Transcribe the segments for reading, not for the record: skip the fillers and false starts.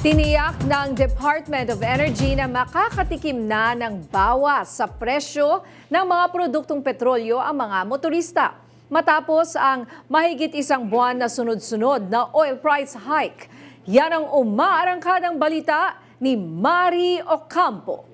Tiniyak ng Department of Energy na makakatikim na ng bawas sa presyo ng mga produktong petrolyo ang mga motorista. Matapos ang mahigit isang buwan na sunod-sunod na oil price hike. Yan ang umaarangkadang balita ni Mari Ocampo.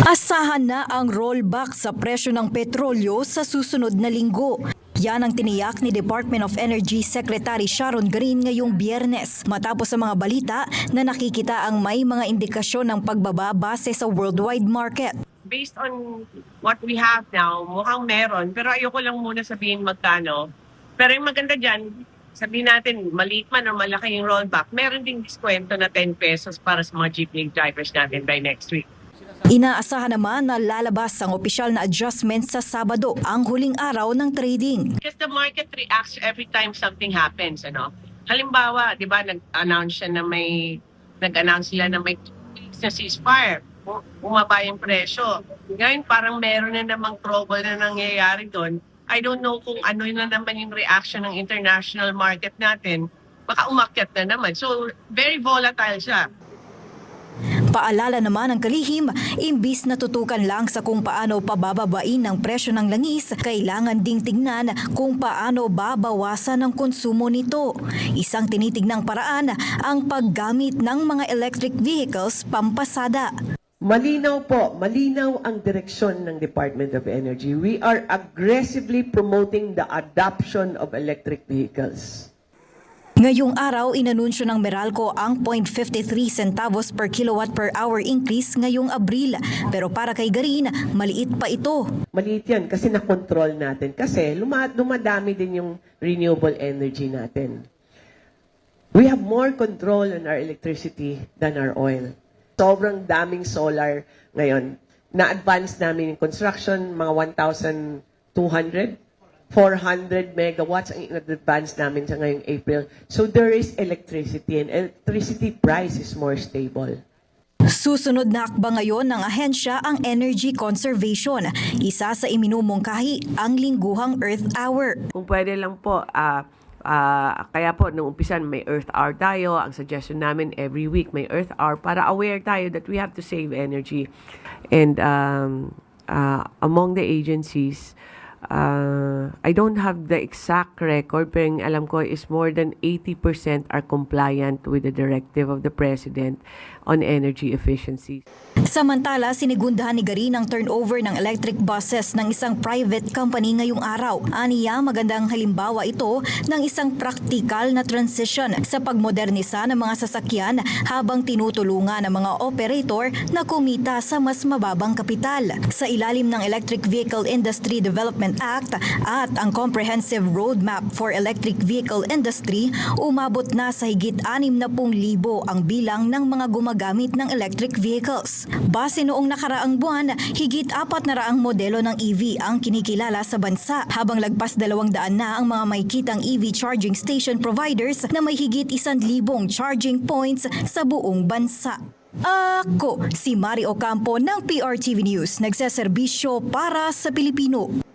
Asahan na ang rollback sa presyo ng petrolyo sa susunod na linggo. Yan ang tiniyak ni Department of Energy Secretary Sharon Green ngayong Biyernes matapos sa mga balita na nakikita ang may mga indikasyon ng pagbaba base sa worldwide market. Based on what we have now, mukhang meron. Pero ayoko lang muna sabihin magkano. Pero yung maganda dyan, sabihin natin maliit man o malaki yung rollback, meron ding diskwento na 10 pesos para sa mga jeepney drivers natin by next week. Inaasahan naman na lalabas ang opisyal na adjustment sa Sabado, ang huling araw ng trading. Because the market reacts every time something happens, ano? Halimbawa, 'di ba, nag-announce sila na may na ceasefire. Bumaba yung presyo. Ngayon parang meron na namang trouble na nangyayari doon. I don't know kung ano na naman yung reaction ng international market natin. Baka umakyat na naman. So, very volatile siya. Paalala naman ng kalihim, imbis na tutukan lang sa kung paano pabababain ng presyo ng langis, kailangan ding tingnan kung paano babawasan ang konsumo nito. Isang tinitignang paraan ang paggamit ng mga electric vehicles pampasada. Malinaw ang direksyon ng Department of Energy. We are aggressively promoting the adoption of electric vehicles. Ngayong araw, inanunsyo ng Meralco ang 0.53 centavos per kilowatt per hour increase ngayong Abril. Pero para kay Garin, maliit pa ito. Maliit yan kasi na-control natin. Kasi dumadami din yung renewable energy natin. We have more control on our electricity than our oil. Sobrang daming solar ngayon. Na-advance namin yung construction, mga 1,200. 400 megawatts ang in-advance namin sa ngayong April. So there is electricity and electricity price is more stable. Susunod na hakbang ngayon ng ahensya ang energy conservation. Isa sa iminumungkahi ang lingguhang Earth Hour. Kung pwede lang po, kaya po nung umpisan may Earth Hour tayo. Ang suggestion namin every week may Earth Hour para aware tayo that we have to save energy. And among the agencies, I don't have the exact record, pero ang alam ko is more than 80% are compliant with the directive of the President on energy efficiency. Samantala, sinigundahan ni Garin ang turnover ng electric buses ng isang private company ngayong araw. Aniya, magandang halimbawa ito ng isang praktikal na transition sa pagmodernisa ng mga sasakyan habang tinutulungan ng mga operator na kumita sa mas mababang kapital. Sa ilalim ng Electric Vehicle Industry Development Act at ang Comprehensive Roadmap for Electric Vehicle Industry, umabot na sa higit 60,000 ang bilang ng mga gumagamit ng electric vehicles. Base noong nakaraang buwan, higit 400 modelo ng EV ang kinikilala sa bansa, habang lagpas 200 na ang mga may kitang EV charging station providers na may higit 1,000 charging points sa buong bansa. Ako si Mari Ocampo ng PRTV News, nagseserbisyo para sa Pilipino.